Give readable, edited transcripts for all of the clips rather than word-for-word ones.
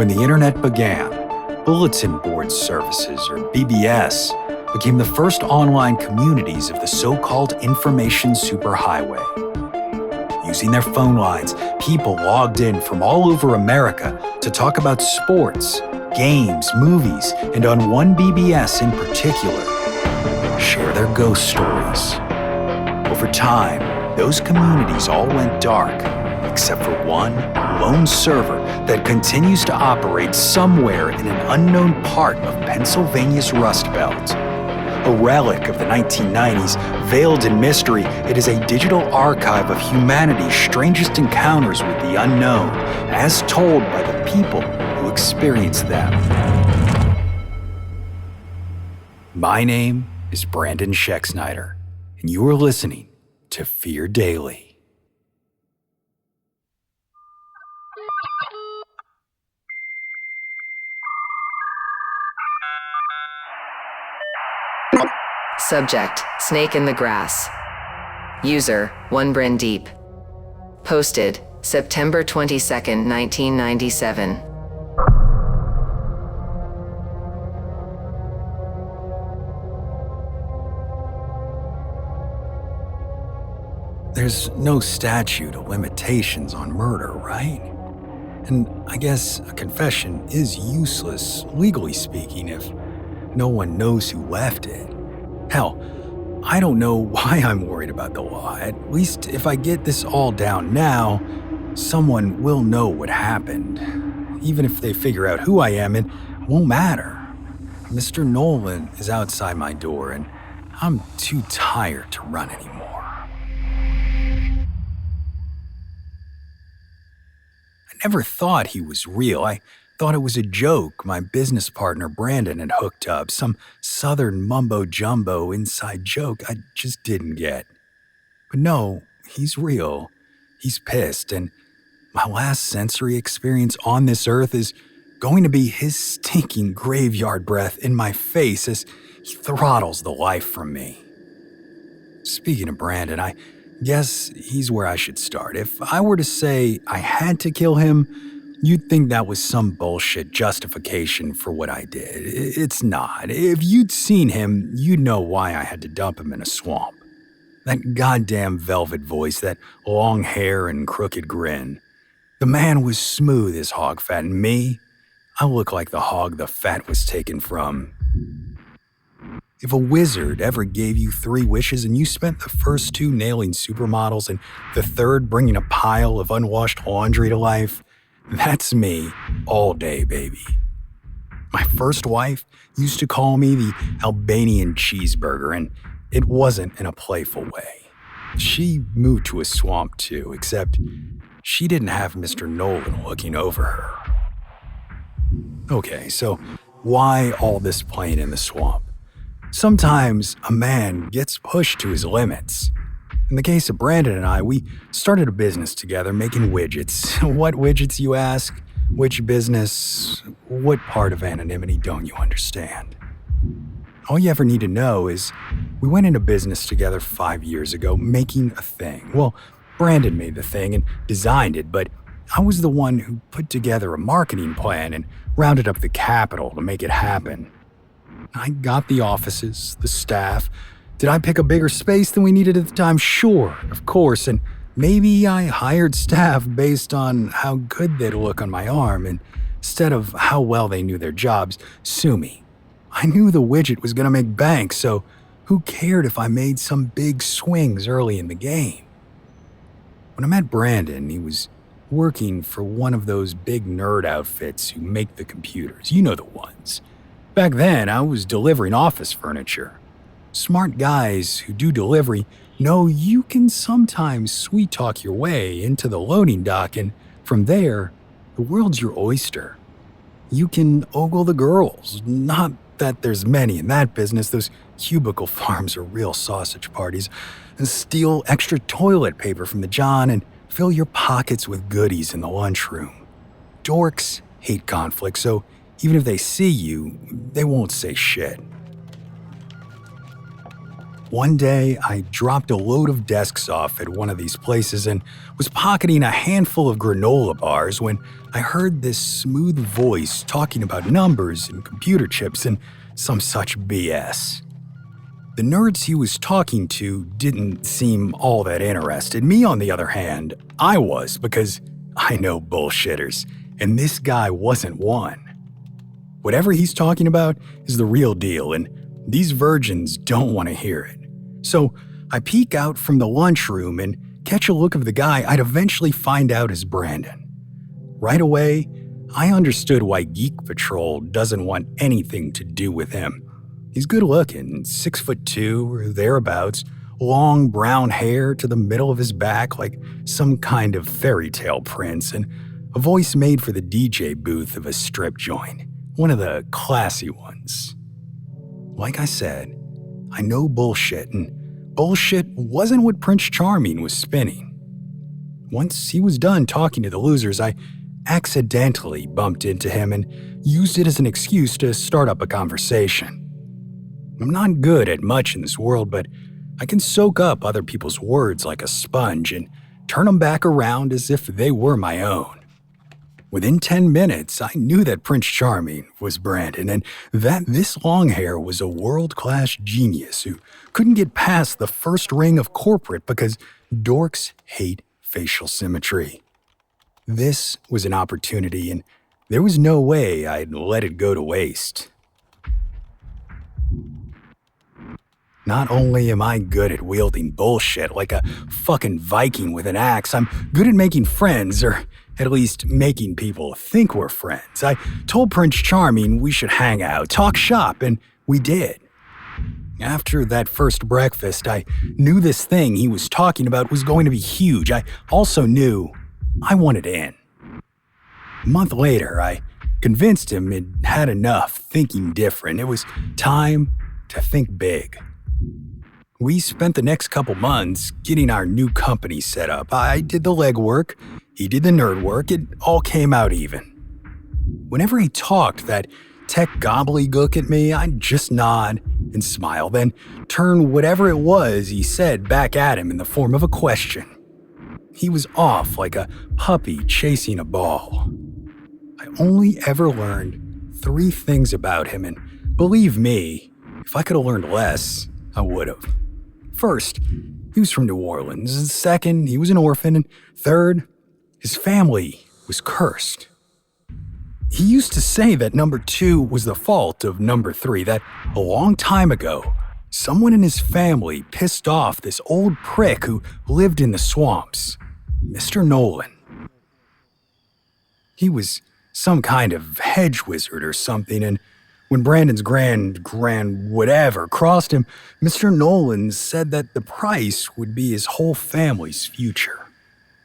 When the internet began, bulletin board services, or BBS, became the first online communities of the so-called information superhighway. Using their phone lines, people logged in from all over America to talk about sports, games, movies, and on one BBS in particular, share their ghost stories. Over time, those communities all went dark, except for one lone server that continues to operate somewhere in an unknown part of Pennsylvania's Rust Belt. A relic of the 1990s, veiled in mystery, it is a digital archive of humanity's strangest encounters with the unknown, as told by the people who experienced them. My name is Brandon Schexnayder, and you are listening to Fear Daily. Subject, Snake in the Grass. User, 1Bren Deep. Posted, September 22nd, 1997. There's no statute of limitations on murder, right? And I guess a confession is useless, legally speaking, if no one knows who left it. Hell, I don't know why I'm worried about the law. At least if I get this all down now, someone will know what happened. Even if they figure out who I am, it won't matter. Mr. Nolan is outside my door, and I'm too tired to run anymore. I never thought he was real. I thought it was a joke my business partner Brandon had hooked up, some southern mumbo-jumbo inside joke I just didn't get. But no, he's real. He's pissed, and my last sensory experience on this earth is going to be his stinking graveyard breath in my face as he throttles the life from me. Speaking of Brandon, I guess he's where I should start. If I were to say I had to kill him, you'd think that was some bullshit justification for what I did. It's not. If you'd seen him, you'd know why I had to dump him in a swamp. That goddamn velvet voice, that long hair and crooked grin. The man was smooth as hog fat, and me, I look like the hog the fat was taken from. If a wizard ever gave you 3 wishes and you spent the first 2 nailing supermodels and the third bringing a pile of unwashed laundry to life, that's me all day, baby. My first wife used to call me the Albanian cheeseburger, and it wasn't in a playful way. She moved to a swamp too, except she didn't have Mr. Nolan looking over her. Okay, so why all this playing in the swamp? Sometimes a man gets pushed to his limits. In the case of Brandon and I, we started a business together making widgets. What widgets, you ask? Which business? What part of anonymity don't you understand? All you ever need to know is we went into business together 5 years ago making a thing. Well, Brandon made the thing and designed it, but I was the one who put together a marketing plan and rounded up the capital to make it happen. I got the offices, the staff. Did I pick a bigger space than we needed at the time? Sure, of course, and maybe I hired staff based on how good they'd look on my arm instead of how well they knew their jobs. Sue me. I knew the widget was going to make bank, so who cared if I made some big swings early in the game? When I met Brandon, he was working for one of those big nerd outfits who make the computers. You know the ones. Back then, I was delivering office furniture. Smart guys who do delivery know you can sometimes sweet-talk your way into the loading dock, and from there, the world's your oyster. You can ogle the girls. Not that there's many in that business. Those cubicle farms are real sausage parties. And steal extra toilet paper from the John and fill your pockets with goodies in the lunchroom. Dorks hate conflict, so even if they see you, they won't say shit. One day, I dropped a load of desks off at one of these places and was pocketing a handful of granola bars when I heard this smooth voice talking about numbers and computer chips and some such BS. The nerds he was talking to didn't seem all that interested. Me, on the other hand, I was, because I know bullshitters, and this guy wasn't one. Whatever he's talking about is the real deal, and these virgins don't want to hear it. So I peek out from the lunchroom and catch a look of the guy I'd eventually find out is Brandon. Right away, I understood why Geek Patrol doesn't want anything to do with him. He's good looking, 6'2" or thereabouts, long brown hair to the middle of his back like some kind of fairy tale prince, and a voice made for the DJ booth of a strip joint, one of the classy ones. Like I said, I know bullshit, and bullshit wasn't what Prince Charming was spinning. Once he was done talking to the losers, I accidentally bumped into him and used it as an excuse to start up a conversation. I'm not good at much in this world, but I can soak up other people's words like a sponge and turn them back around as if they were my own. Within 10 minutes, I knew that Prince Charming was Brandon and that this long hair was a world-class genius who couldn't get past the first ring of corporate because dorks hate facial symmetry. This was an opportunity, and there was no way I'd let it go to waste. Not only am I good at wielding bullshit like a fucking Viking with an axe, I'm good at making friends, or at least making people think we're friends. I told Prince Charming we should hang out, talk shop, and we did. After that first breakfast, I knew this thing he was talking about was going to be huge. I also knew I wanted in. A month later, I convinced him it had enough thinking different. It was time to think big. We spent the next couple months getting our new company set up. I did the legwork, he did the nerd work, it all came out even. Whenever he talked that tech gobbledygook at me, I'd just nod and smile, then turn whatever it was he said back at him in the form of a question. He was off like a puppy chasing a ball. I only ever learned 3 things about him, and believe me, if I could have learned less, I would have. First, he was from New Orleans. Second, he was an orphan. And third, his family was cursed. He used to say that number 2 was the fault of number 3, that a long time ago, someone in his family pissed off this old prick who lived in the swamps, Mr. Nolan. He was some kind of hedge wizard or something, and when Brandon's grand whatever crossed him, Mr. Nolan said that the price would be his whole family's future.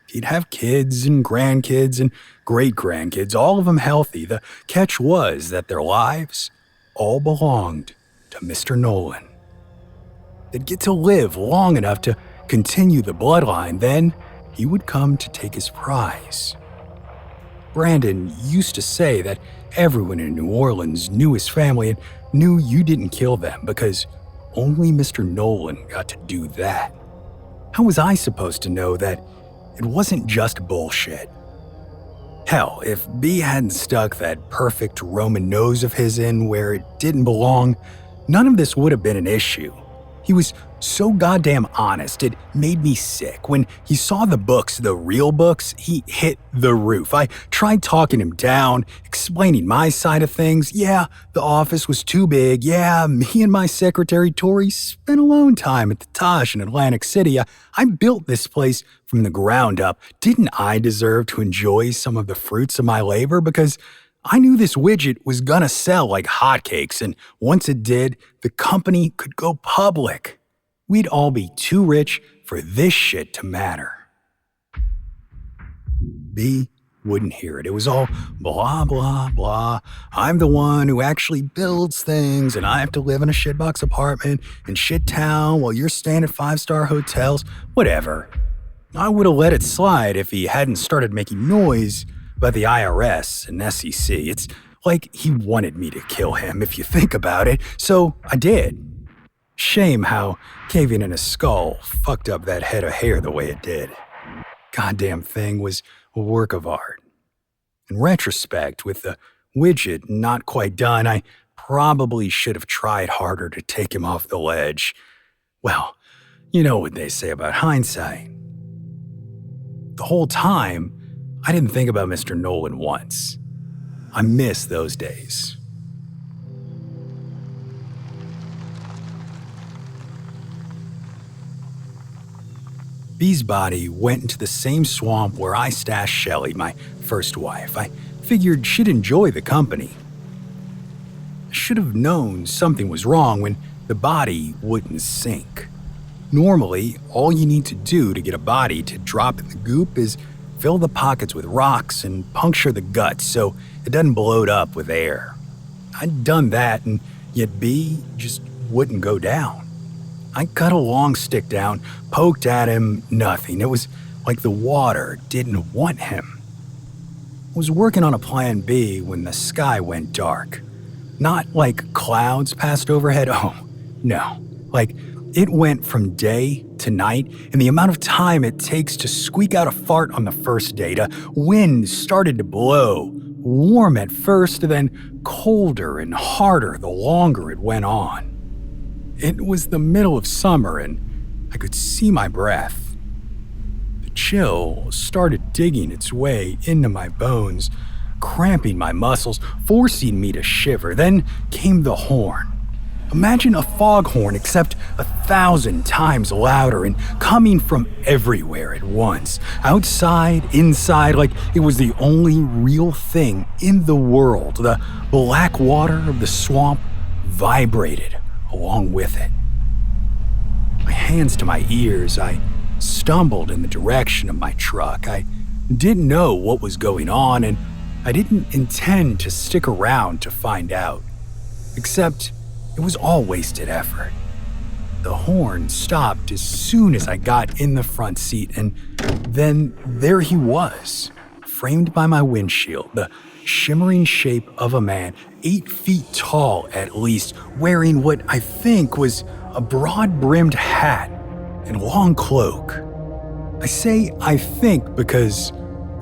He'd have kids and grandkids and great-grandkids, all of them healthy. The catch was that their lives all belonged to Mr. Nolan. They'd get to live long enough to continue the bloodline, then he would come to take his prize. Brandon used to say that everyone in New Orleans knew his family and knew you didn't kill them because only Mr. Nolan got to do that. How was I supposed to know that it wasn't just bullshit? Hell, if B hadn't stuck that perfect Roman nose of his in where it didn't belong, none of this would have been an issue. He was so goddamn honest, it made me sick. When he saw the books, the real books, he hit the roof. I tried talking him down, explaining my side of things. Yeah, the office was too big. Yeah, me and my secretary, Tori, spent alone time at the Taj in Atlantic City. I built this place from the ground up. Didn't I deserve to enjoy some of the fruits of my labor? Because I knew this widget was gonna sell like hotcakes, and once it did, the company could go public. We'd all be too rich for this shit to matter. B wouldn't hear it. It was all blah, blah, blah. I'm the one who actually builds things, and I have to live in a shitbox apartment in shit town while you're staying at 5-star hotels. Whatever. I would have let it slide if he hadn't started making noise about the IRS and SEC. It's like he wanted me to kill him, if you think about it. So I did. Shame how caving in a skull fucked up that head of hair the way it did. Goddamn thing was a work of art. In retrospect, with the widget not quite done, I probably should have tried harder to take him off the ledge. Well, you know what they say about hindsight. The whole time, I didn't think about Mr. Nolan once. I miss those days. Bee's body went into the same swamp where I stashed Shelley, my first wife. I figured she'd enjoy the company. I should have known something was wrong when the body wouldn't sink. Normally, all you need to do to get a body to drop in the goop is fill the pockets with rocks and puncture the guts so it doesn't bloat up with air. I'd done that, and yet Bee just wouldn't go down. I cut a long stick down, poked at him, nothing. It was like the water didn't want him. I was working on a plan B when the sky went dark. Not like clouds passed overhead, oh, no. Like it went from day to night, and the amount of time it takes to squeak out a fart on the first day, to wind started to blow, warm at first, then colder and harder the longer it went on. It was the middle of summer, and I could see my breath. The chill started digging its way into my bones, cramping my muscles, forcing me to shiver. Then came the horn. Imagine a foghorn, except 1,000 times louder and coming from everywhere at once. Outside, inside, like it was the only real thing in the world. The black water of the swamp vibrated along with it. My hands to my ears, I stumbled in the direction of my truck. I didn't know what was going on, and I didn't intend to stick around to find out. Except it was all wasted effort. The horn stopped as soon as I got in the front seat, and then there he was, framed by my windshield, the shimmering shape of a man, 8 feet tall at least, wearing what I think was a broad-brimmed hat and long cloak. I say I think because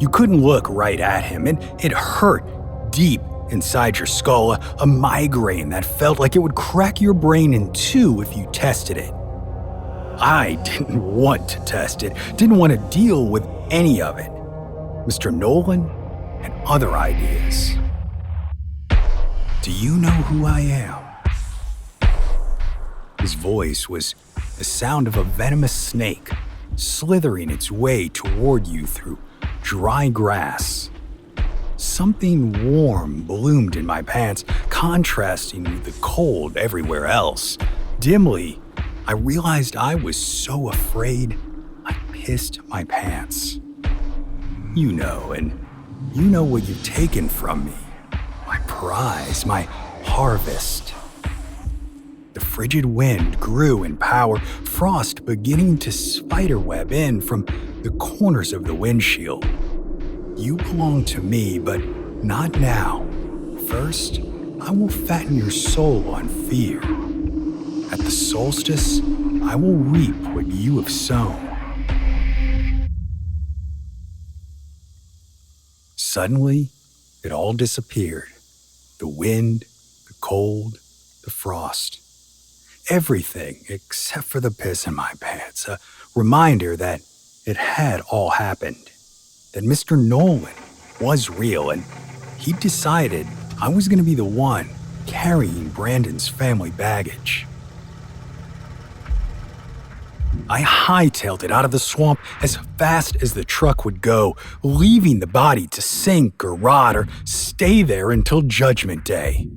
you couldn't look right at him, and it hurt deep inside your skull, a migraine that felt like it would crack your brain in two if you tested it. I didn't want to test it, didn't want to deal with any of it. Mr. Nolan and other ideas. Do you know who I am? His voice was the sound of a venomous snake slithering its way toward you through dry grass. Something warm bloomed in my pants, contrasting with the cold everywhere else. Dimly, I realized I was so afraid I pissed my pants. You know, and you know what you've taken from me. My prize, my harvest. The frigid wind grew in power, frost beginning to spiderweb in from the corners of the windshield. You belong to me, but not now. First, I will fatten your soul on fear. At the solstice, I will reap what you have sown. Suddenly, it all disappeared. The wind, the cold, the frost. Everything except for the piss in my pants. A reminder that it had all happened. That Mr. Nolan was real, and he decided I was going to be the one carrying Brandon's family baggage. I hightailed it out of the swamp as fast as the truck would go, leaving the body to sink or rot or stay there until Judgment Day.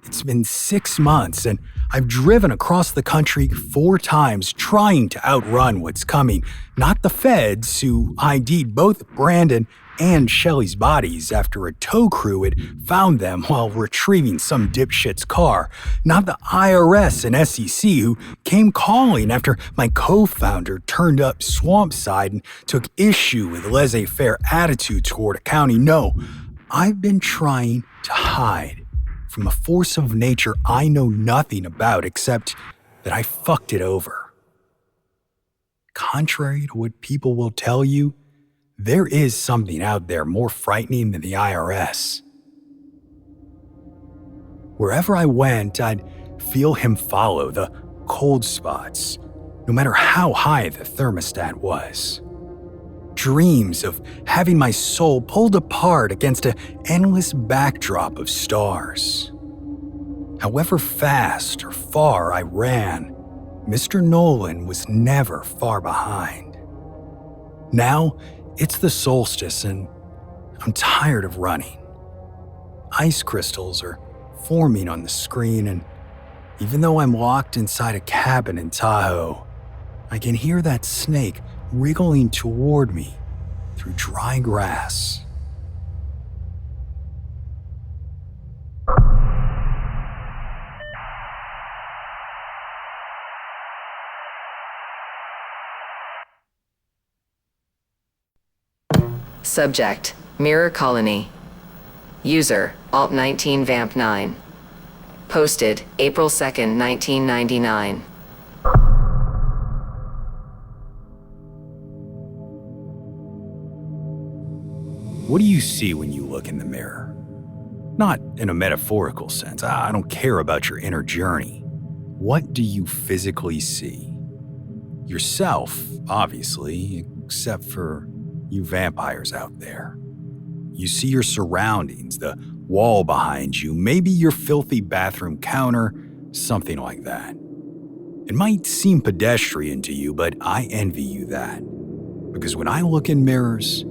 It's been 6 months, and I've driven across the country 4 times trying to outrun what's coming. Not the feds, who ID'd both Brandon and Shelley's bodies after a tow crew had found them while retrieving some dipshit's car. Not the IRS and SEC, who came calling after my co-founder turned up swampside and took issue with laissez-faire attitude toward a county. No, I've been trying to hide from a force of nature I know nothing about except that I fucked it over. Contrary to what people will tell you, there is something out there more frightening than the IRS. Wherever I went, I'd feel him follow the cold spots, no matter how high the thermostat was. Dreams of having my soul pulled apart against an endless backdrop of stars. However fast or far I ran, Mr. Nolan was never far behind. Now, it's the solstice and I'm tired of running. Ice crystals are forming on the screen, and even though I'm locked inside a cabin in Tahoe, I can hear that snake wriggling toward me through dry grass. Subject: Mirror Colony. User: Alt19Vamp9. Posted April 2nd, 1999. What do you see when you look in the mirror? Not in a metaphorical sense. I don't care about your inner journey. What do you physically see? Yourself, obviously, except for you vampires out there. You see your surroundings, the wall behind you, maybe your filthy bathroom counter, something like that. It might seem pedestrian to you, but I envy you that. Because when I look in mirrors,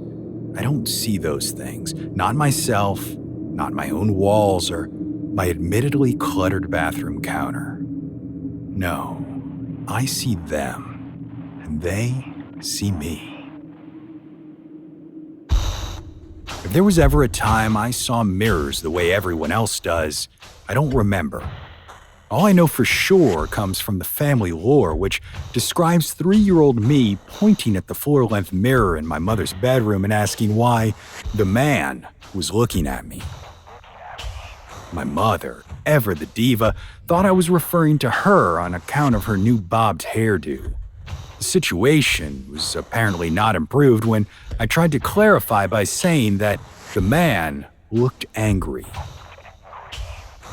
I don't see those things. Not myself, not my own walls, or my admittedly cluttered bathroom counter. No, I see them, and they see me. If there was ever a time I saw mirrors the way everyone else does, I don't remember. All I know for sure comes from the family lore, which describes 3-year-old me pointing at the floor-length mirror in my mother's bedroom and asking why the man was looking at me. My mother, ever the diva, thought I was referring to her on account of her new bobbed hairdo. The situation was apparently not improved when I tried to clarify by saying that the man looked angry.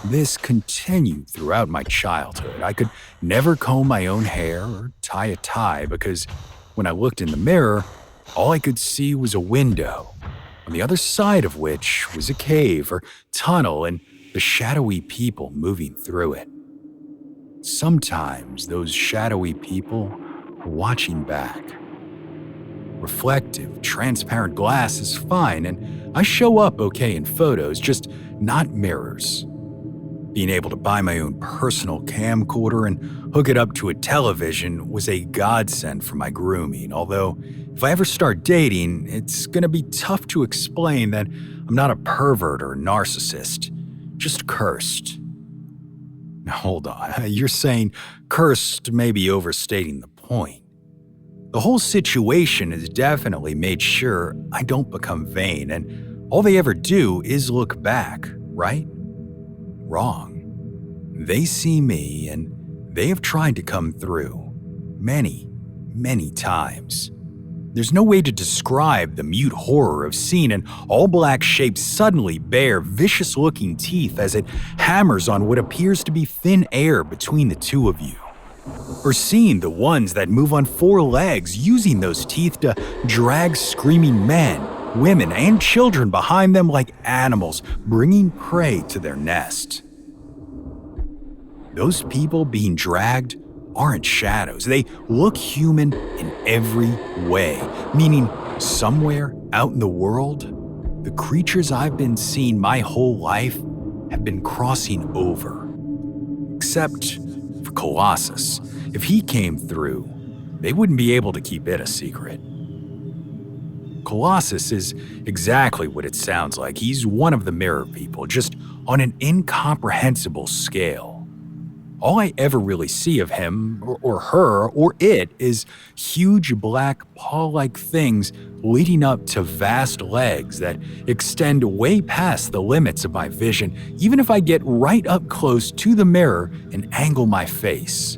This continued throughout my childhood. I could never comb my own hair or tie a tie because when I looked in the mirror, all I could see was a window, on the other side of which was a cave or tunnel and the shadowy people moving through it. Sometimes those shadowy people were watching back. Reflective, transparent glass is fine, and I show up okay in photos, just not mirrors. Being able to buy my own personal camcorder and hook it up to a television was a godsend for my grooming, although if I ever start dating, it's gonna be tough to explain that I'm not a pervert or narcissist, just cursed. Now hold on, you're saying cursed may be overstating the point. The whole situation has definitely made sure I don't become vain, and all they ever do is look back, right? Wrong. They see me, and they have tried to come through. Many, many times. There's no way to describe the mute horror of seeing an all-black shape suddenly bare vicious-looking teeth as it hammers on what appears to be thin air between the two of you. Or seeing the ones that move on 4 legs using those teeth to drag screaming men, women, and children behind them like animals, bringing prey to their nest. Those people being dragged aren't shadows. They look human in every way, meaning somewhere out in the world, the creatures I've been seeing my whole life have been crossing over. Except for Colossus. If he came through, they wouldn't be able to keep it a secret. Colossus is exactly what it sounds like. He's one of the mirror people, just on an incomprehensible scale. All I ever really see of him, or her, or it, is huge black paw-like things leading up to vast legs that extend way past the limits of my vision, even if I get right up close to the mirror and angle my face.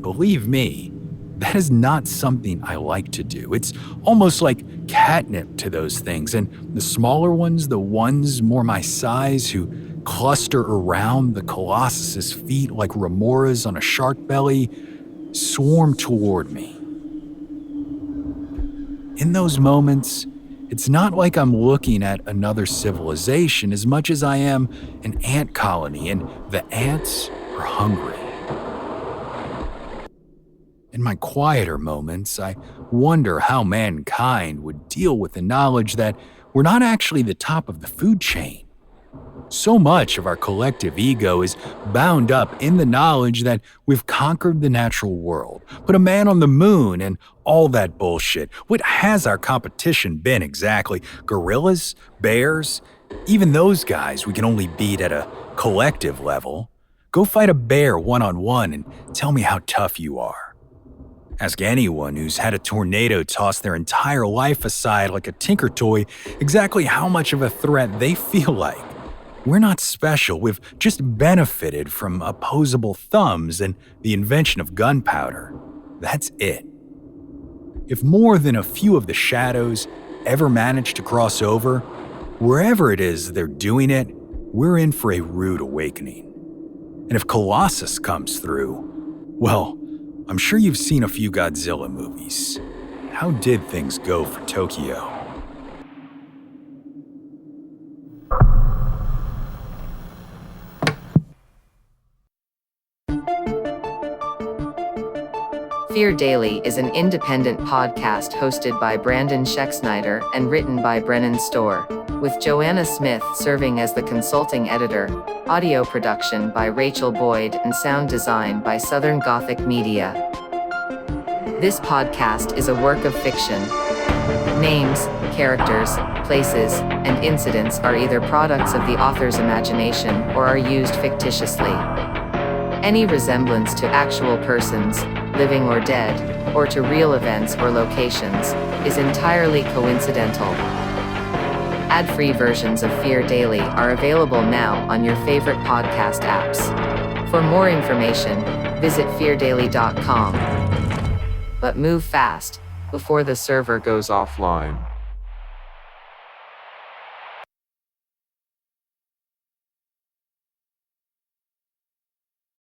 believe me, that is not something I like to do. It's almost like catnip to those things, and the smaller ones, the ones more my size who cluster around the Colossus's feet like remoras on a shark belly, swarm toward me. In those moments, it's not like I'm looking at another civilization as much as I am an ant colony, and the ants are hungry. In my quieter moments, I wonder how mankind would deal with the knowledge that we're not actually the top of the food chain. So much of our collective ego is bound up in the knowledge that we've conquered the natural world, put a man on the moon, and all that bullshit. What has our competition been exactly? Gorillas? Bears? Even those guys we can only beat at a collective level. Go fight a bear one-on-one and tell me how tough you are. Ask anyone who's had a tornado toss their entire life aside like a tinker toy exactly how much of a threat they feel like. We're not special, we've just benefited from opposable thumbs and the invention of gunpowder. That's it. If more than a few of the shadows ever manage to cross over, wherever it is they're doing it, we're in for a rude awakening. And if Colossus comes through, well, I'm sure you've seen a few Godzilla movies. How did things go for Tokyo? Fear Daily is an independent podcast hosted by Brandon Schexnayder and written by Brennan Storr, with Joanna Smith serving as the consulting editor, audio production by Rachel Boyd, and sound design by Southern Gothic Media. This podcast is a work of fiction. Names, characters, places, and incidents are either products of the author's imagination or are used fictitiously. Any resemblance to actual persons, living or dead, or to real events or locations, is entirely coincidental. Ad-free versions of Fear Daily are available now on your favorite podcast apps. For more information, visit feardaily.com. But move fast, before the server goes offline.